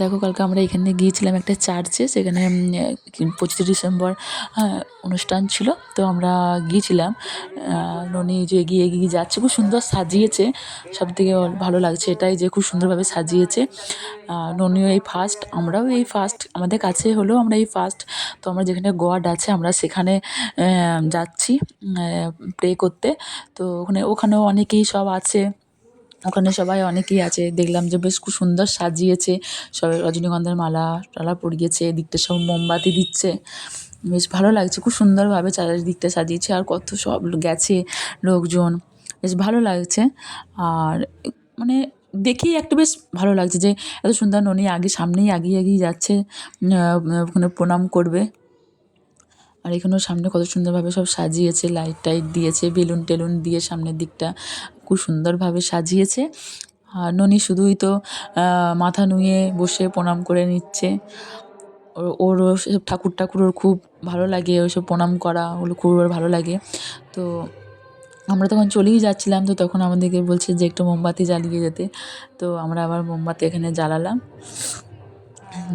দেখো কালকে আমরা এখানে গিয়েছিলাম একটা চার্চে, সেখানে 25 ডিসেম্বর অনুষ্ঠান ছিল। তো আমরা গিয়েছিলাম, ননি যে এগিয়ে এগিয়ে যাচ্ছে, খুব সুন্দর সাজিয়েছে। সবথেকে ভালো লাগছে এটাই যে খুব সুন্দরভাবে সাজিয়েছে। ননিও এই ফার্স্ট, আমরাও এই ফার্স্ট, আমাদের কাছে হলেও আমরা এই ফার্স্ট। তো আমরা যেখানে গড আছে আমরা সেখানে যাচ্ছি প্রে করতে। তো ওখানেও অনেকেই সব আছে, ওখানে সবাই অনেকেই আছে, দেখলাম যে বেশ খুব সুন্দর সাজিয়েছে। সবাই রজনীগন্ধার মালা টালা পরিয়েছে, এদিকটা সব মোমবাতি দিচ্ছে, বেশ ভালো লাগছে। খুব সুন্দরভাবে চারিদিকটা সাজিয়েছে, আর কত সব গেছে লোকজন, বেশ ভালো লাগছে। আর মানে দেখেই একটা বেশ ভালো লাগছে যে এত সুন্দর ননি আগে সামনেই এগিয়ে এগিয়ে যাচ্ছে, ওখানে প্রণাম করবে। আর এখানেও সামনে কত সুন্দরভাবে সব সাজিয়েছে, লাইট টাইট দিয়েছে, বেলুন টেলুন দিয়ে সামনের দিকটা খুব সুন্দরভাবে সাজিয়েছে। আর ননি শুধুই তো মাথা নুয়ে বসে প্রণাম করে নিচ্ছে। ওরও সেসব ঠাকুর ওর খুব ভালো লাগে, ওইসব প্রণাম করা ওগুলো খুব ওর ভালো লাগে। তো আমরা তখন চলেই যাচ্ছিলাম, তো তখন আমাদেরকে বলছে যে একটু মোমবাতি জ্বালিয়ে যেতে। তো আমরা আবার মোমবাতি এখানে জ্বালালাম,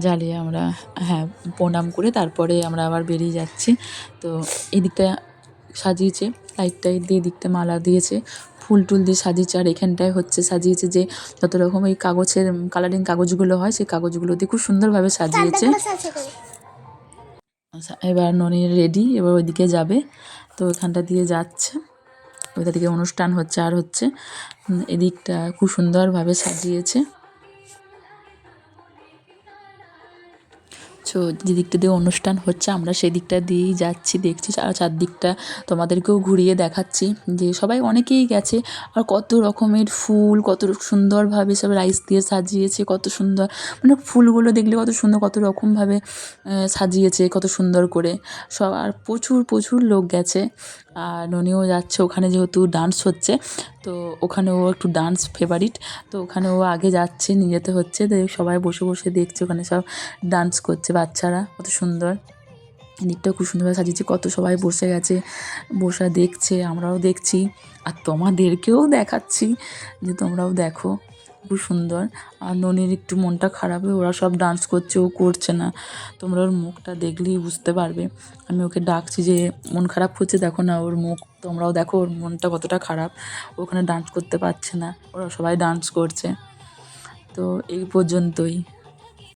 জ্বালিয়ে আমরা হ্যাঁ প্রণাম করে তারপরে আমরা আবার বেরিয়ে যাচ্ছি। তো এদিকটা সাজিয়েছে লাইট টাইট দিয়ে, এদিকটা মালা দিয়েছে, ফুল টুল দিয়ে সাজিয়েছে। আর এখানটায় হচ্ছে সাজিয়েছে যে যত রকম এই কাগজের কালারিং কাগজগুলো হয়, সেই কাগজগুলো দিয়ে খুব সুন্দরভাবে সাজিয়েছে। এবার ননি রেডি, এবার ওইদিকে যাবে। তো ওইখানটা দিয়ে যাচ্ছে, ওইটা দিকে অনুষ্ঠান হচ্ছে আর হচ্ছে, এদিকটা খুব সুন্দরভাবে সাজিয়েছে। সো যে দিকটা দিয়ে অনুষ্ঠান হচ্ছে আমরা সেই দিকটা দিয়েই যাচ্ছি, দেখছি চারদিকটা তোমাদেরকেও ঘুরিয়ে দেখাচ্ছি যে সবাই অনেকেই গেছে। আর কত রকমের ফুল, কত সুন্দরভাবে সব রাইস দিয়ে সাজিয়েছে, কত সুন্দর, মানে ফুলগুলো দেখলে কত সুন্দর, কত রকমভাবে সাজিয়েছে কত সুন্দর করে সব। আর প্রচুর প্রচুর লোক গেছে। আর ননিও যাচ্ছে ওখানে, যেহেতু ডান্স হচ্ছে তো ওখানে ও একটু ডান্স ফেভারিট, তো ওখানে ও আগে যাচ্ছে, নিয়ে যেতে হচ্ছে। তো সবাই বসে বসে দেখছে, ওখানে সব ডান্স করছে বাচ্চারা, কত সুন্দর। এদিকটাও খুব সুন্দরভাবে সাজিয়েছে, কত সবাই বসে গেছে, বসে দেখছে, আমরাও দেখছি আর তোমাদেরকেও দেখাচ্ছি যে তোমরাও দেখো, খুব সুন্দর। আর ননির একটু মনটা খারাপ, ওরা সব ডান্স করছে, ও করছে না। তোমরা ওর মুখটা দেখলেই বুঝতে পারবে। আমি ওকে ডাকছি যে মন খারাপ হচ্ছে, দেখো না ওর মুখ, তোমরাও দেখো ওর মনটা কতটা খারাপ, ওখানে ডান্স করতে পারছে না, ওরা সবাই ডান্স করছে। তো এই পর্যন্তই।